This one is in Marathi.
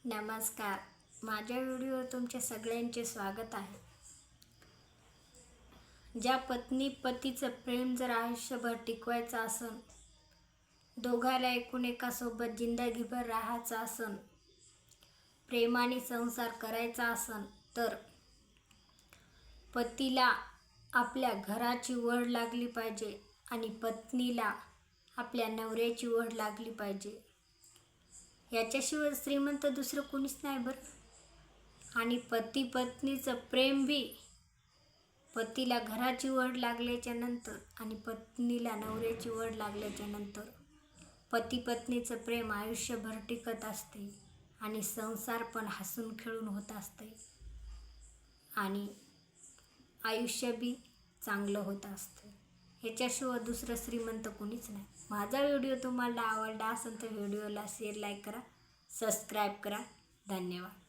नमस्कार. माझ्या व्हिडिओवर तुमच्या सगळ्यांचे स्वागत आहे. ज्या पत्नी पतीचं प्रेम जर आयुष्यभर टिकवायचं असन, दोघाला एकूण एकासोबत जिंदगीभर राहायचं असन, प्रेमाने संसार करायचा असन, तर पतीला आपल्या घराची वड लागली पाहिजे आणि पत्नीला आपल्या नवऱ्याची वड लागली पाहिजे. याच्याशिवाय श्रीमंत दुसरं कोणीच नाही बरं. आणि पती पत्नीचं प्रेम बी पतीला घराची वड लागल्याच्या नंतर आणि पत्नीला नवऱ्याची वड लागल्याच्या नंतर पती पत्नीचं प्रेम आयुष्यभर टिकत असते आणि संसार पण हसून खेळून होत असते आणि आयुष्य बी चांगलं होत असतं. ह्याच्याशिवाय दुसरं श्रीमंत कोणीच नाही. माझा व्हिडिओ तुम्हाला आवडला असेल तर व्हिडिओला शेअर, लाईक करा, सबस्क्राईब करा. धन्यवाद.